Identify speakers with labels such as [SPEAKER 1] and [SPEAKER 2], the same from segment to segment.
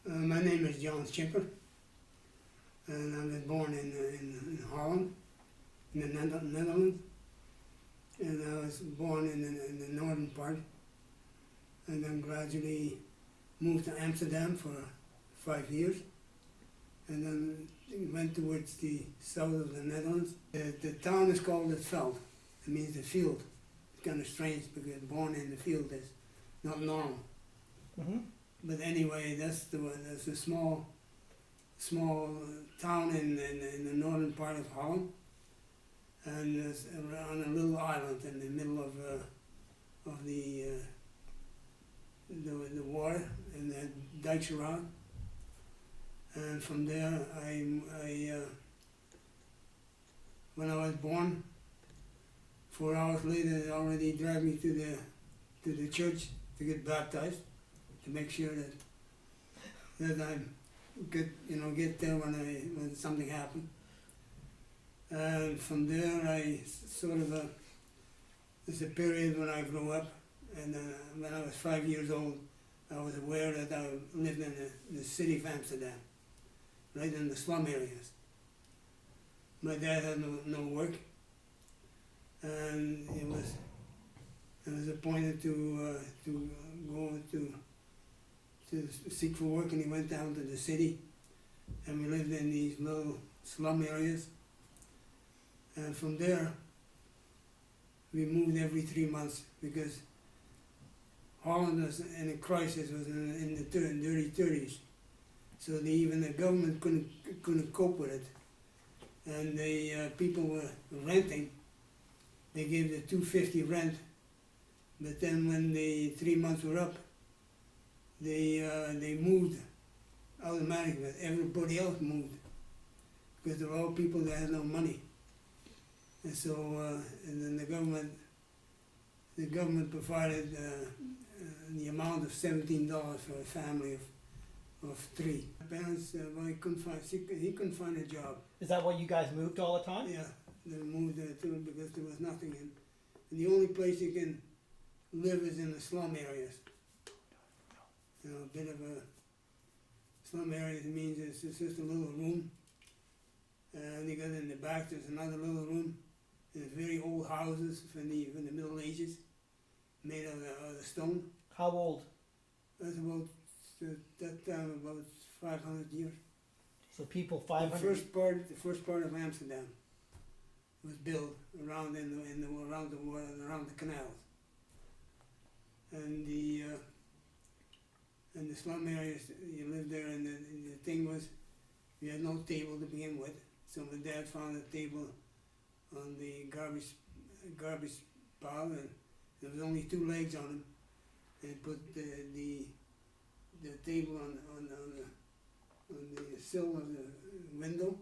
[SPEAKER 1] My name is John Schipper, and I was born in Holland, in the Netherlands, and I was born in the northern part, and then gradually moved to Amsterdam for 5 years, and then went towards the south of the Netherlands. The town is called het veld. It means the field. It's kind of strange because born in the field is not normal.
[SPEAKER 2] Mm-hmm.
[SPEAKER 1] But anyway, that's a small town in the northern part of Holland, and it's on a little island in the middle of the water, and the dikes around. And from there, when I was born, 4 hours later, they already dragged me to the church to get baptized, to make sure that I'm good, get there when something happened. And from there, there's a period when I grew up, and when I was 5 years old, I was aware that I lived in the city of Amsterdam, right in the slum areas. My dad had no work, and it was appointed to go to seek for work, and he went down to the city, and we lived in these little slum areas. And from there, we moved every 3 months because Holland was in a crisis, was in the dirty 30s. So even the government couldn't cope with it, and the people were renting. They gave the $2.50 rent, but then when the 3 months were up, they moved automatically. Everybody else moved because they were all people that had no money. And so, and then the government provided the amount of $17 for a family of three. My parents, well, he couldn't find a job.
[SPEAKER 2] Is that why you guys moved all the time?
[SPEAKER 1] Yeah, they moved there too because there was nothing in. And the only place you can live is in the slum areas. A bit of a slum area means it's just a little room. And you got in the back, there's another little room. There's very old houses from the Middle Ages, made of the stone.
[SPEAKER 2] How old?
[SPEAKER 1] That's about, that time, about 500 years.
[SPEAKER 2] So people 500.
[SPEAKER 1] The first part of Amsterdam was built around around the canals, and the slum areas. You lived there, and the thing was, we had no table to begin with. So my dad found a table on the garbage pile, and there was only 2 legs on him, and put the table on the sill of the window,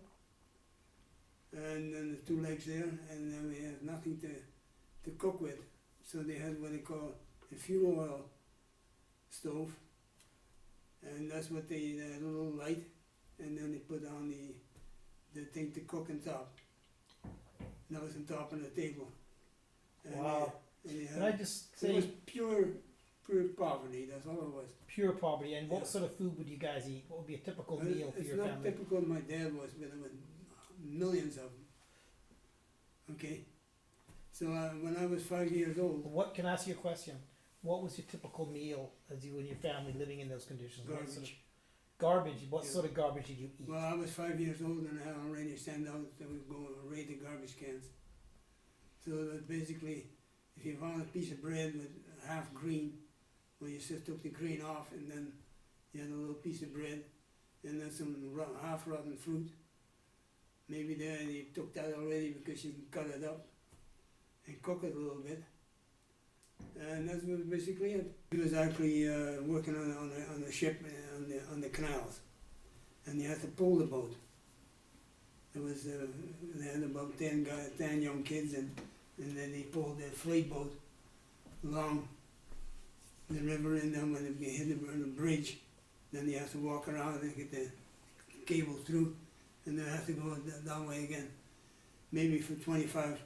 [SPEAKER 1] and then the 2 legs there, and then we had nothing to cook with, so they had what they call a fuel oil stove, and that's what they had a little light, and then they put on the thing to cook on top. And that was on top of the table. And
[SPEAKER 2] Wow. Can I just say,
[SPEAKER 1] it was pure poverty, that's all it was.
[SPEAKER 2] pure poverty? And what
[SPEAKER 1] Yeah.
[SPEAKER 2] sort of food would you guys eat? What would be a typical meal for your
[SPEAKER 1] It's not
[SPEAKER 2] family?
[SPEAKER 1] typical my dad was, but there were millions of them. Okay? So when I was 5 years old,
[SPEAKER 2] What, can I ask you a question? What was your typical meal as you and your family living in those conditions? What sort of
[SPEAKER 1] garbage.
[SPEAKER 2] garbage? What
[SPEAKER 1] Yeah.
[SPEAKER 2] sort of garbage did you eat?
[SPEAKER 1] Well, I was 5 years old and I already sent out that we go raid the garbage cans. So that basically, if you found a piece of bread with half green, well, you just took the green off, and then you had a little piece of bread, and then some half rotten fruit. Maybe there you took that already because you can cut it up and cook it a little bit. And that was basically it. He was actually working on the ship on the canals, and you had to pull the boat. It was they had about 10 young kids, and then they pulled the freight boat along the river, and then when they hit the bridge, then you have to walk around and get the cable through, and then have to go that way again, maybe for 25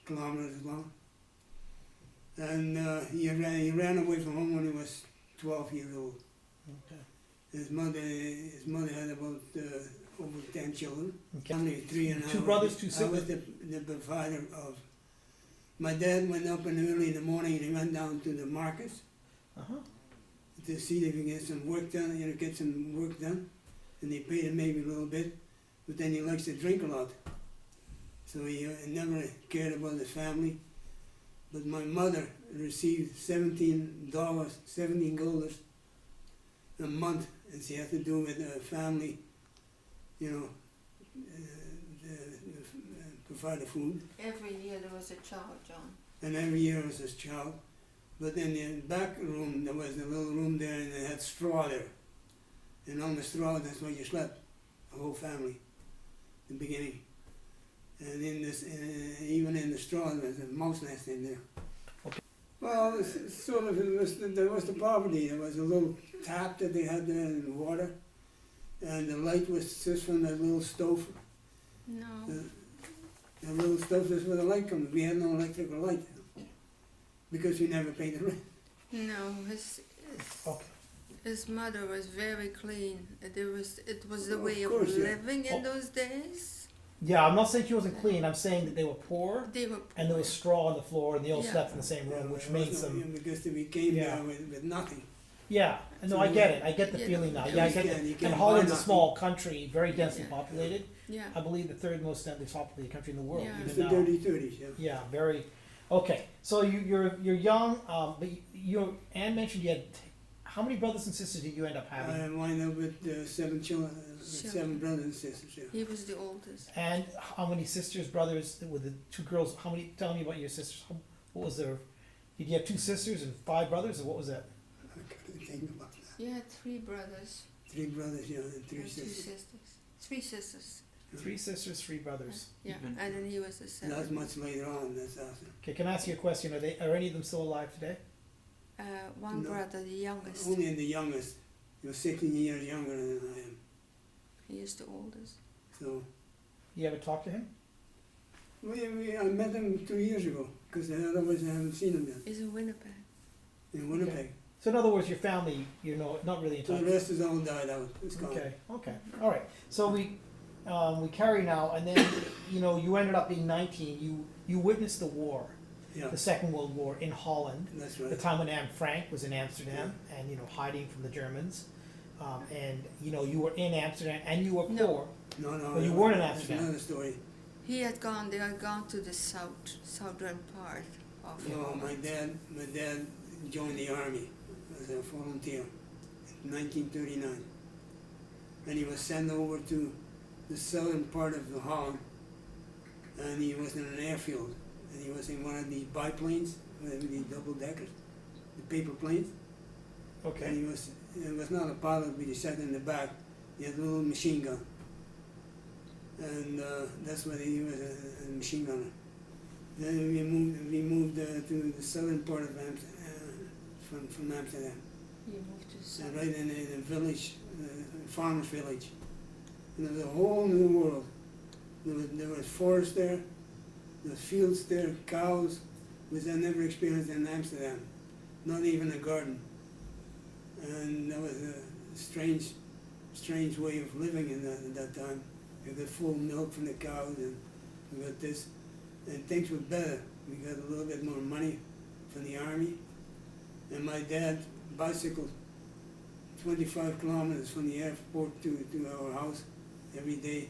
[SPEAKER 1] kilometers long. And he ran away from home when he was 12 years old.
[SPEAKER 2] Okay.
[SPEAKER 1] His mother had about over 10 children.
[SPEAKER 2] Okay.
[SPEAKER 1] Family of 3, and
[SPEAKER 2] Two brothers, two
[SPEAKER 1] I was
[SPEAKER 2] sisters?
[SPEAKER 1] the provider of. My dad went up early in the morning and he went down to the markets
[SPEAKER 2] Uh-huh.
[SPEAKER 1] to see if he could get some work done, get some work done. And they paid him maybe a little bit, but then he likes to drink a lot. So he never cared about his family. But my mother received $17 a month, and she had to do with the family, provide the food.
[SPEAKER 3] Every year there was a child, John.
[SPEAKER 1] And every year was his child. But in the back room, there was a little room there, and they had straw there. And on the straw, that's where you slept, the whole family, in the beginning. And even in the straw, there was a mouse nest in there.
[SPEAKER 2] Okay.
[SPEAKER 1] Well, there was the poverty. There was a little tap that they had there in the water, and the light was just from that little stove.
[SPEAKER 3] No.
[SPEAKER 1] The little stove, that's where the light comes. We had no electrical light because we never paid the rent.
[SPEAKER 3] No,
[SPEAKER 2] Okay.
[SPEAKER 3] his mother was very clean. It was the
[SPEAKER 1] Of
[SPEAKER 3] way of
[SPEAKER 1] course, yeah.
[SPEAKER 3] living in
[SPEAKER 2] Oh.
[SPEAKER 3] those days.
[SPEAKER 2] Yeah, I'm not saying she wasn't clean. I'm saying that they were poor,
[SPEAKER 3] They were
[SPEAKER 2] and there was straw on the floor, and they all
[SPEAKER 3] Yeah.
[SPEAKER 2] slept in the same room, which made some.
[SPEAKER 1] Because we came
[SPEAKER 2] Yeah.
[SPEAKER 1] there with nothing.
[SPEAKER 2] Yeah, no, I get it. I get the
[SPEAKER 3] Yeah,
[SPEAKER 2] feeling now.
[SPEAKER 3] you
[SPEAKER 2] Yeah, I get
[SPEAKER 1] can't- you
[SPEAKER 2] it.
[SPEAKER 1] can't
[SPEAKER 2] And
[SPEAKER 1] buy
[SPEAKER 2] Holland's a
[SPEAKER 1] nothing.
[SPEAKER 2] small country, very densely
[SPEAKER 3] Yeah.
[SPEAKER 2] populated.
[SPEAKER 3] yeah.
[SPEAKER 2] I believe the third most densely populated country in the world.
[SPEAKER 3] Yeah.
[SPEAKER 2] even
[SPEAKER 1] It's the
[SPEAKER 2] now.
[SPEAKER 1] dirty 30s, yeah.
[SPEAKER 2] Yeah, very. Okay, so you're young, but your Anne mentioned you had. How many brothers and sisters did you end up having?
[SPEAKER 1] I wind up with 7 children,
[SPEAKER 3] Seven.
[SPEAKER 1] 7 brothers and sisters, yeah.
[SPEAKER 3] He was the oldest.
[SPEAKER 2] And how many sisters, brothers, with the 2 girls? How many? Tell me about your sisters. What was there? Did you have 2 sisters and 5 brothers, or what was that?
[SPEAKER 1] I couldn't think about that.
[SPEAKER 3] You had 3 brothers
[SPEAKER 1] 3 brothers, yeah, and 3
[SPEAKER 3] and 2
[SPEAKER 1] sisters.
[SPEAKER 3] sisters. 3 sisters.
[SPEAKER 2] 3 sisters, 3 brothers.
[SPEAKER 3] Yeah,
[SPEAKER 4] Even-
[SPEAKER 3] and then he was the
[SPEAKER 1] Not
[SPEAKER 3] 7th.
[SPEAKER 1] much later on, that's awesome.
[SPEAKER 2] Okay, can I ask you a question? Are any of them still alive today?
[SPEAKER 3] One
[SPEAKER 1] No.
[SPEAKER 3] brother, the youngest.
[SPEAKER 1] Only the youngest. He was 16 years younger than I am.
[SPEAKER 3] He is the oldest.
[SPEAKER 1] So,
[SPEAKER 2] You ever talk to him?
[SPEAKER 1] I met him 2 years ago, because otherwise I haven't seen him yet,
[SPEAKER 3] He's in Winnipeg.
[SPEAKER 1] in Winnipeg.
[SPEAKER 2] So in other words, your family, not really in
[SPEAKER 1] So
[SPEAKER 2] touch.
[SPEAKER 1] the rest is all died out, it's gone.
[SPEAKER 2] Okay, okay, all right. So we carry now, and then you ended up being 19. You witnessed the war,
[SPEAKER 1] Yeah,
[SPEAKER 2] the Second World War in Holland,
[SPEAKER 1] that's
[SPEAKER 2] the
[SPEAKER 1] right.
[SPEAKER 2] time when Anne Frank was in Amsterdam and hiding from the Germans, and you were in Amsterdam and you were
[SPEAKER 3] No.
[SPEAKER 2] poor.
[SPEAKER 1] No,
[SPEAKER 2] But you weren't in
[SPEAKER 1] that's
[SPEAKER 2] Amsterdam.
[SPEAKER 1] another story.
[SPEAKER 3] They had gone to the southern part of
[SPEAKER 1] No,
[SPEAKER 3] Holland.
[SPEAKER 1] my dad joined the army as a volunteer in 1939. And he was sent over to the southern part of the Holland, and he was in an airfield, and he was in one of these biplanes, with these double deckers, the paper planes. And
[SPEAKER 2] Okay.
[SPEAKER 1] it was not a pilot, but he sat in the back. He had a little machine gun. And that's what he was, a machine gunner. Then we moved to the southern part of from Amsterdam.
[SPEAKER 3] He moved to
[SPEAKER 1] And
[SPEAKER 3] south.
[SPEAKER 1] right in a village, farmer's village. And there was a whole new world. There was forest there, there was fields there, cows, which I never experienced in Amsterdam. Not even a garden. And that was a strange way of living in that time. We got full milk from the cows, and we got this, and things were better. We got a little bit more money from the army, and my dad bicycled 25 kilometers from the airport to our house every day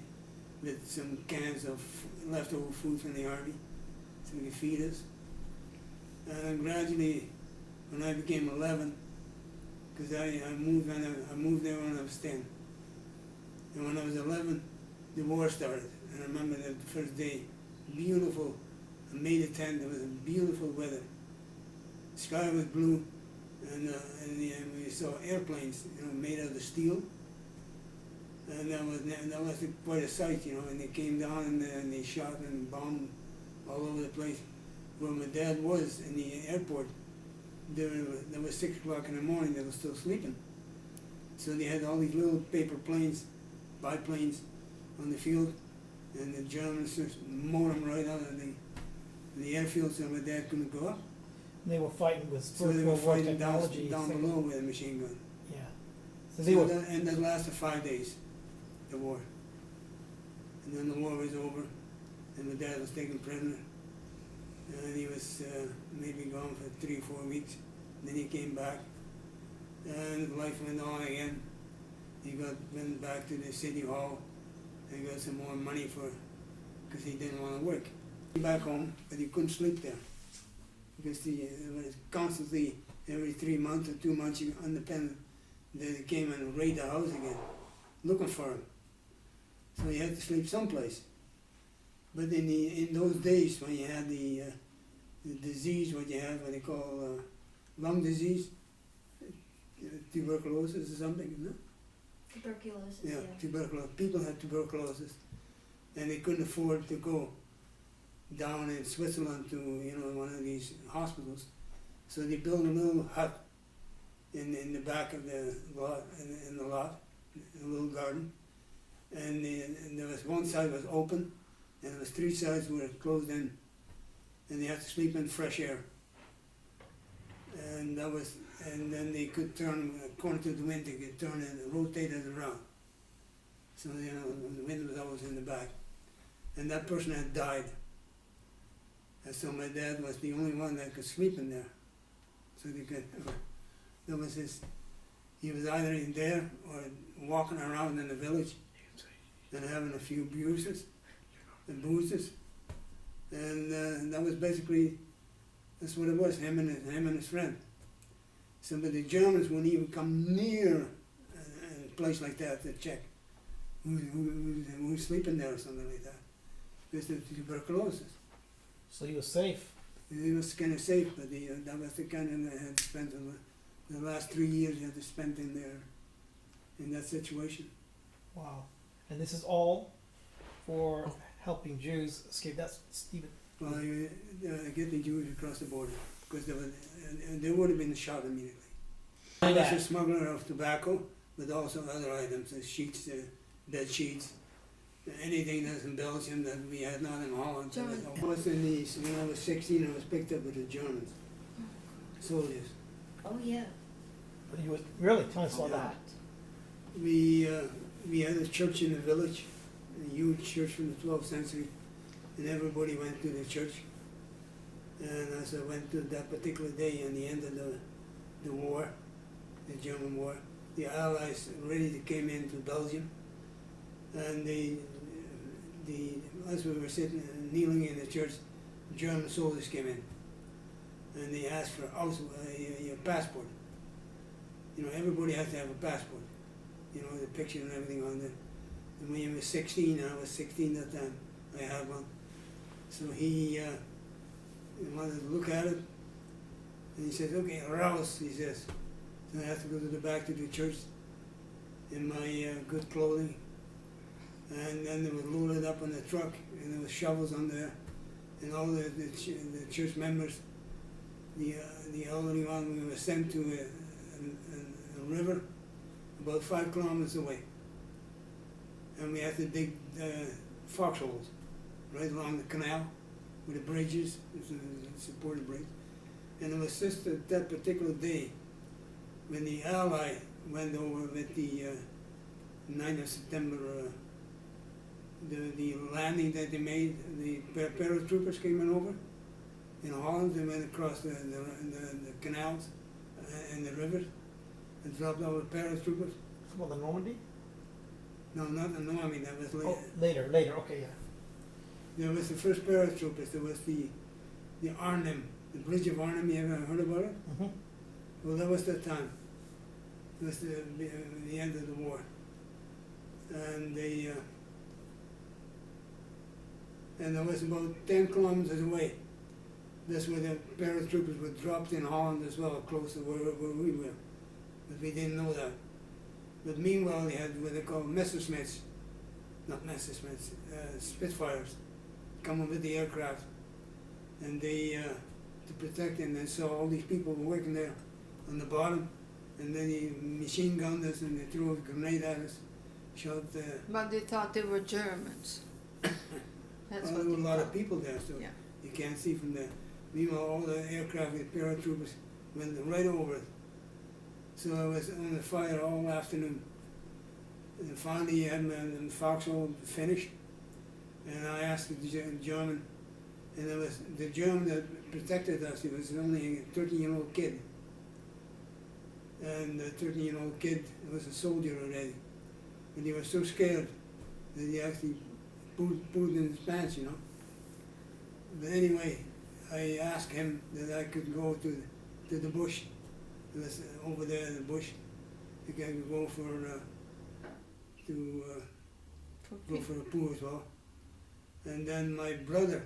[SPEAKER 1] with some cans of leftover food from the army, so he could feed us. And gradually, when I became 11, because I moved there when I was 10, and when I was 11, the war started. And I remember that the first day, beautiful, May the 10th, there was a beautiful weather. The sky was blue, and we saw airplanes, made out of steel. And that was quite a sight, and they came down and they shot and bombed all over the place. Where my dad was in the airport, there was 6 o'clock in the morning, they were still sleeping. So they had all these little paper planes, biplanes, on the field, and the Germans just mowed them right out of the airfield, so my dad couldn't go up.
[SPEAKER 2] They were fighting with
[SPEAKER 1] So they
[SPEAKER 2] First
[SPEAKER 1] were
[SPEAKER 2] World War
[SPEAKER 1] fighting
[SPEAKER 2] technology.
[SPEAKER 1] down
[SPEAKER 2] second-
[SPEAKER 1] below with a machine gun.
[SPEAKER 2] Yeah. So they were,
[SPEAKER 1] And that lasted 5 days, the war. And then the war was over, and my dad was taken prisoner. And he was maybe gone for 3 or 4 weeks. Then he came back, and life went on again. He went back to the city hall and got some more money because he didn't want to work. He came back home, but he couldn't sleep there because it was constantly every 3 months or 2 months independent. They came and raid the house again, looking for him. So he had to sleep someplace. But in those days when you had the disease, what you have, what they call lung disease, tuberculosis or something, no?
[SPEAKER 4] Tuberculosis,
[SPEAKER 1] Yeah,
[SPEAKER 4] yeah.
[SPEAKER 1] tuberculosis. People had tuberculosis, and they couldn't afford to go down in Switzerland to one of these hospitals. So they built a little hut in the back of the lot, in the lot, a little garden, and there was one side was open, and there was 3 sides were closed in, and they had to sleep in fresh air. And then they could turn, according to the wind, they could turn and rotate it around. So the wind was always in the back, and that person had died. And so my dad was the only one that could sleep in there. So they could. That was he was either in there or walking around in the village and having a few boozes, and that was basically, that's what it was, him and his friend. So but the Germans wouldn't even come near a place like that to check who's sleeping there or something like that, because of tuberculosis.
[SPEAKER 2] so he was safe.
[SPEAKER 1] He was kind of safe, but that was the kind of I had to spend the last 3 years he had to spend in there, in that situation.
[SPEAKER 2] Wow. And this is all for helping Jews escape. That's Stephen.
[SPEAKER 1] Well, get the Jews across the border, because they would have been shot immediately. He was a smuggler of tobacco, but also other items, sheets, bed sheets, anything that's in Belgium that we had not in Holland.
[SPEAKER 3] German.
[SPEAKER 1] I was in these, when I was 16, I was picked up with the Germans, soldiers.
[SPEAKER 4] Oh, yeah.
[SPEAKER 2] You was, really? Tell us
[SPEAKER 4] A
[SPEAKER 2] about that.
[SPEAKER 4] lot.
[SPEAKER 1] We had a church in the village, a huge church from the 12th century, and everybody went to the church. And as I went to that particular day, on the end of the war, the German war, the Allies already came into Belgium, and as we were sitting kneeling in the church, German soldiers came in, and they asked for your passport. Everybody has to have a passport. The picture and everything on there. And when he was 16, and I was 16 at that time, I had one. So he wanted to look at it, and he says, "Okay, rouse," he says. So I have to go to the back to the church in my good clothing, and then they would load it up on the truck, and there was shovels on there, and all the church members, the elderly one, we were sent to a river about 5 kilometers away, and we had to dig foxholes right along the canal with the bridges, supported bridge. And it was just that particular day when the Ally went over with the 9th of September, the landing that they made, the paratroopers came in over in Holland. They went across the canals and the rivers and dropped over paratroopers.
[SPEAKER 2] Well, the Normandy?
[SPEAKER 1] No, not the Normandy, that was later.
[SPEAKER 2] Oh, later, okay, yeah.
[SPEAKER 1] There was the first paratroopers, there was the Arnhem, the bridge of Arnhem, you ever heard about it?
[SPEAKER 2] Mm-hmm.
[SPEAKER 1] Well, that was that time. It was the end of the war. And and there was about 10 kilometers away. That's where the paratroopers were dropped in Holland as well, close to where we were. But we didn't know that. But meanwhile, they had what they call Messerschmitts, not Messerschmitts, Spitfires, coming with the aircraft. And they, to protect them, and so all these people were working there on the bottom, and then they machine gunned us and they threw a grenade at us, shot
[SPEAKER 3] But they thought they were Germans. That's
[SPEAKER 1] well,
[SPEAKER 3] what
[SPEAKER 1] there were
[SPEAKER 3] they
[SPEAKER 1] a lot of
[SPEAKER 3] thought.
[SPEAKER 1] people there, so
[SPEAKER 3] Yeah.
[SPEAKER 1] you can't see from there. Meanwhile, all the aircraft with paratroopers went right over it. So I was on the fire all afternoon. And finally, I had my foxhole finished, and I asked the German, and it was the German that protected us. He was only a 13-year-old kid, and the 13-year-old kid was a soldier already, and he was so scared that he actually pulled in his pants, you know. But anyway, I asked him that I could go to the bush. It was over there in the bush. I could go for go for a poo as well. And then my brother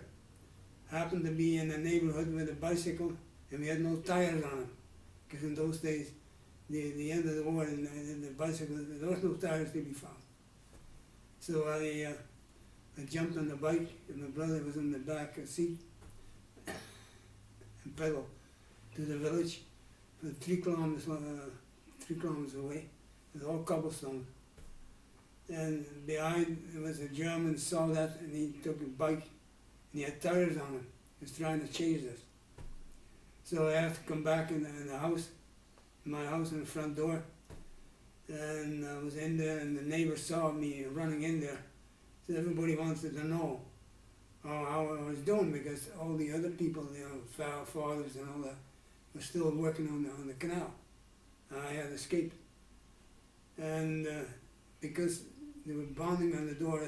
[SPEAKER 1] happened to be in the neighborhood with a bicycle, and we had no tires on him, because in those days, the end of the war, and the bicycle, there was no tires to be found. So I jumped on the bike, and my brother was in the back seat, and pedaled to the village, 3 kilometers away. It was all cobblestone. And behind was a German, saw that, and he took a bike, and he had tires on him. He was trying to chase us. So I had to come back in the house, my house in the front door, and I was in there, and the neighbors saw me running in there. So everybody wanted to know how I was doing, because all the other people, you know, fathers and all that, were still working on the canal. I had escaped. And because they were bombing on the door,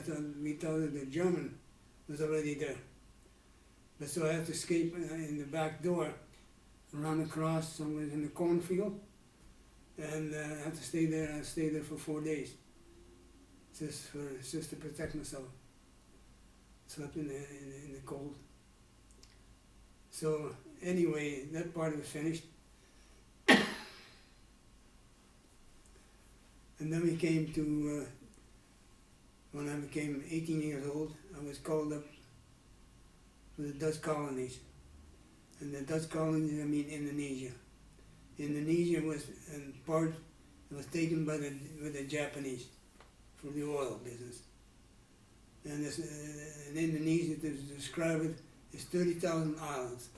[SPEAKER 1] we thought that the German was already there. But so I had to escape in the back door, run across somewhere in the cornfield, and I had to stay there. I stayed there for 4 days, just to protect myself. Slept in the cold. So anyway, that part was finished. And then we came to, when I became 18 years old, I was called up to the Dutch colonies. And the Dutch colonies, I mean Indonesia. Indonesia was in part, it was taken by the Japanese for the oil business. And this, in Indonesia, to describe it, is 30,000 islands.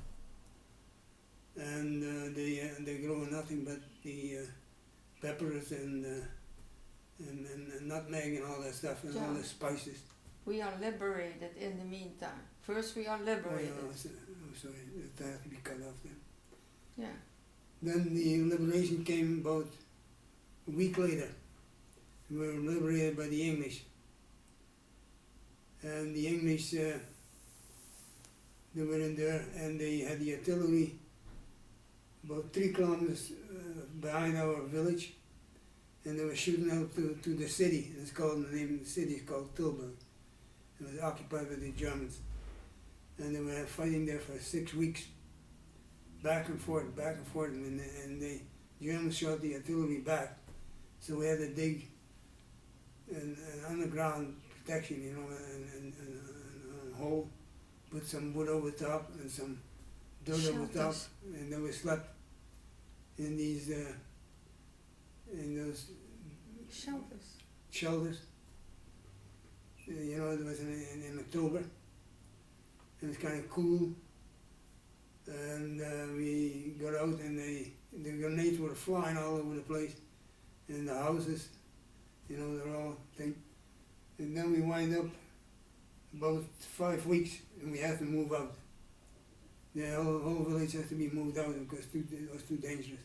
[SPEAKER 1] And they grow nothing but the peppers and nutmeg and all that stuff, and all the spices.
[SPEAKER 3] We are liberated in the meantime. First we are liberated.
[SPEAKER 1] Oh, I'm sorry, that has to be cut off then.
[SPEAKER 3] Yeah.
[SPEAKER 1] Then the liberation came about a week later. We were liberated by the English. And the English, they were in there, and they had the artillery about 3 kilometers behind our village, and they were shooting out to the city. It's called, the name of the city is called Tilburg. It was occupied by the Germans. And they were fighting there for 6 weeks, back and forth, and the Germans shot the artillery back. So we had to dig an underground protection, you know, and a hole, put some wood over top and some dirt over top, and then we slept in these, in those shelters. You know, it was in October, and it's kind of cool, and we got out, and the grenades were flying all over the place, in the houses, you know, they're all thing. And then we wind up about 5 weeks, and we had to move out. The whole village has to be moved out because it was too dangerous.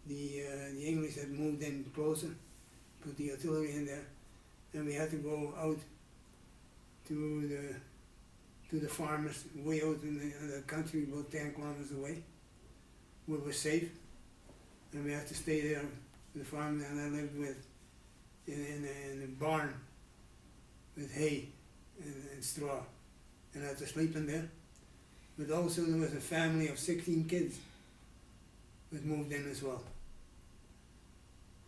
[SPEAKER 1] The English had moved in closer, put the artillery in there, and we had to go out to the farmers way out in the country, about 10 kilometers away, where we're safe, and we had to stay there with the farm. And I lived in a barn with hay and straw, and I had to sleep in there. But also there was a family of 16 kids that moved in as well.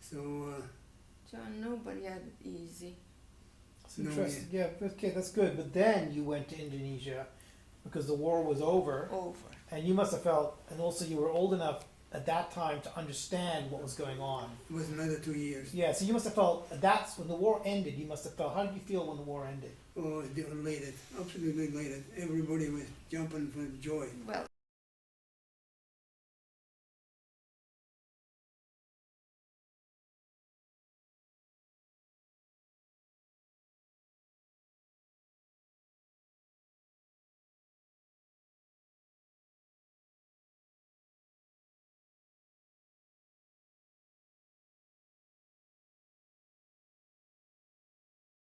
[SPEAKER 1] So
[SPEAKER 3] John, nobody had it easy.
[SPEAKER 2] It's interesting. Yeah, okay, that's good. But then you went to Indonesia because the war was over, and you must have felt, and also you were old enough at that time to understand what was going on.
[SPEAKER 1] it was another 2 years.
[SPEAKER 2] Yeah, so you must have felt, that's when the war ended, you must have felt, how did you feel when the war ended?
[SPEAKER 1] Oh, elated, absolutely elated. Everybody was jumping for joy.
[SPEAKER 3] Well,